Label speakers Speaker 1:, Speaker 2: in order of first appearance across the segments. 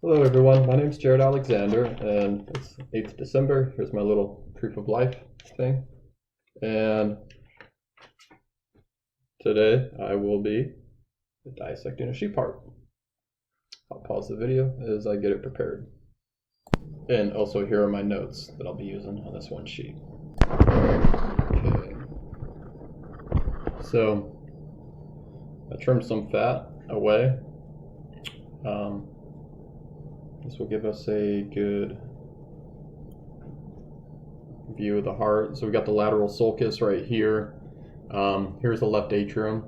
Speaker 1: Hello everyone, my name is Jared Alexander and it's 8th December. Here's my little proof of life thing. And today I will be dissecting a sheep heart. I'll pause the video as I get it prepared. And also here are my notes that I'll be using on this one sheet. Okay. So I trimmed some fat away. This will give us a good view of the heart. So we got the lateral sulcus right here. Here's the left atrium,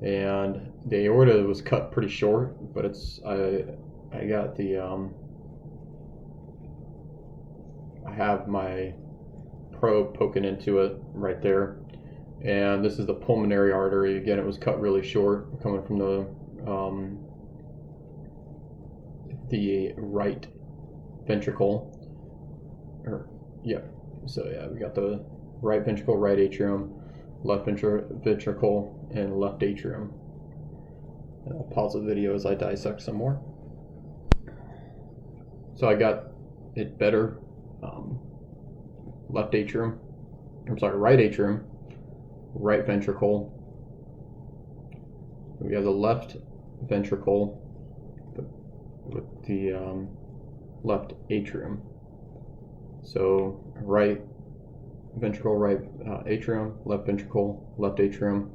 Speaker 1: and the aorta was cut pretty short, but I got the I have my probe poking into it right there, and this is the pulmonary artery. Again, it was cut really short, coming from the right ventricle. So we got the right ventricle, right atrium, left ventricle, and left atrium. And I'll pause the video as I dissect some more. So I got it better. Right atrium, right ventricle. We have the left ventricle with the left atrium. So right ventricle, right atrium, left ventricle, left atrium.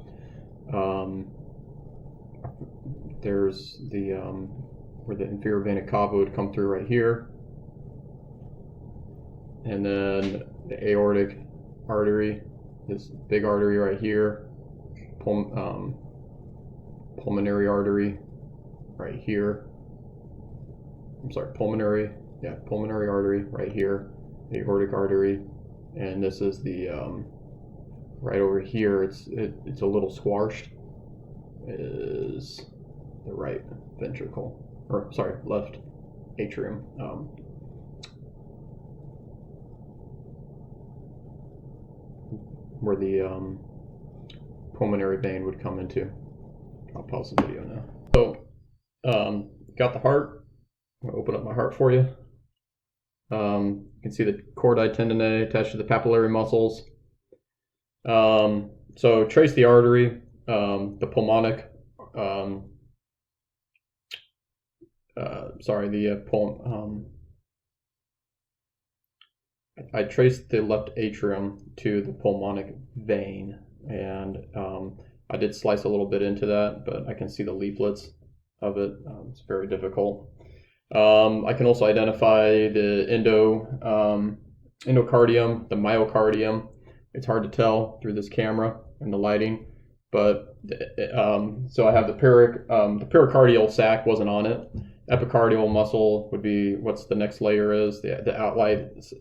Speaker 1: There's the where the inferior vena cava would come through right here, and then the aortic artery, this big artery right here, pulmonary artery right here. Pulmonary artery right here, the aortic artery, and this is the right over here. It's a little squashed. Is the right ventricle, left atrium. Where the pulmonary vein would come into. I'll pause the video now. So, got the heart. I'm gonna open up my heart for you. You can see the chordae tendineae attached to the papillary muscles. So trace the artery, the pulmonic, I traced the left atrium to the pulmonic vein, and I did slice a little bit into that, but I can see the leaflets of it. It's very difficult. I can also identify the endocardium, the myocardium. It's hard to tell through this camera and the lighting, but so I have the pericardial sac wasn't on it. Epicardial muscle would be what's the next layer is, the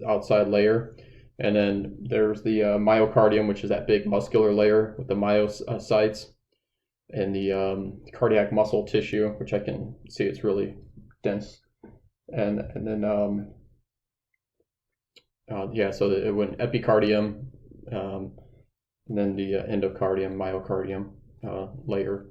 Speaker 1: outside layer. And then there's the myocardium, which is that big muscular layer with the myocytes, and the cardiac muscle tissue, which I can see it's really dense. And then so it went epicardium, and then the endocardium, myocardium layer.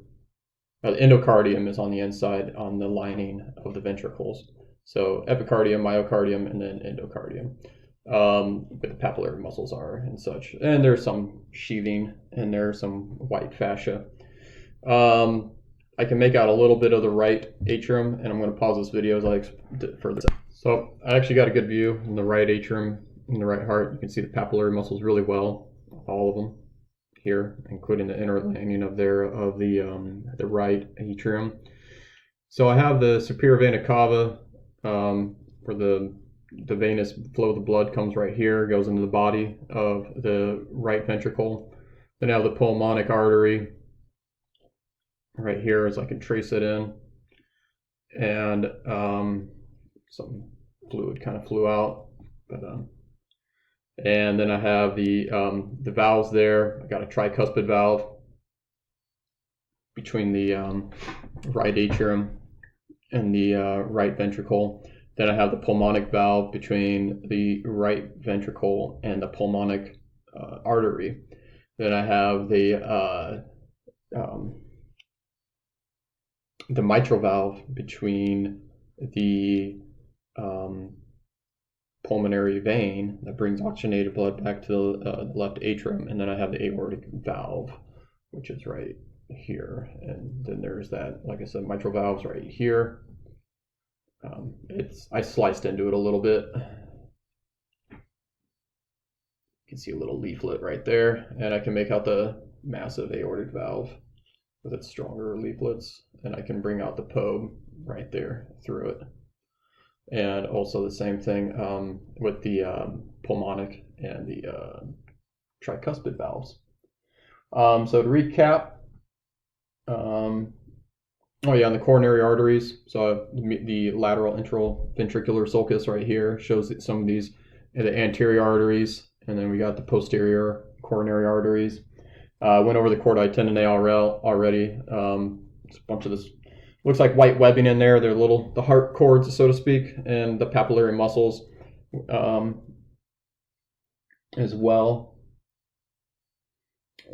Speaker 1: The endocardium is on the inside, on the lining of the ventricles. So epicardium, myocardium, and then endocardium. But the papillary muscles are and such. And there's some sheathing, and there's some white fascia. I can make out a little bit of the right atrium, and I'm going to pause this video as I further. So I actually got a good view in the right atrium, in the right heart. You can see the papillary muscles really well, all of them here, including the inner lining of the right atrium. So I have the superior vena cava, where the venous flow of the blood comes right here, goes into the body of the right ventricle. Then I have the pulmonic artery right here, as I can trace it in, and some fluid kind of flew out, but and then I have the valves there. I got a tricuspid valve between the right atrium and the right ventricle. Then I have the pulmonic valve between the right ventricle and the pulmonic artery. Then I have the mitral valve between the pulmonary vein that brings oxygenated blood back to the left atrium, and then I have the aortic valve, which is right here, and then there's that, like I said, mitral valves right here. I sliced into it a little bit. You can see a little leaflet right there, and I can make out the massive aortic valve with its stronger leaflets, and I can bring out the probe right there through it. And also the same thing with the pulmonic and the tricuspid valves. So to recap, on the coronary arteries. So the lateral interventricular sulcus right here shows some of these, the anterior arteries, and then we got the posterior coronary arteries. Went over the chordae tendineae already. It's a bunch of this. Looks like white webbing in there. They're the heart cords, so to speak, and the papillary muscles as well.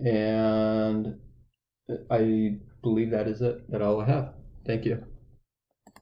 Speaker 1: And I believe that is it. That all I have. Thank you.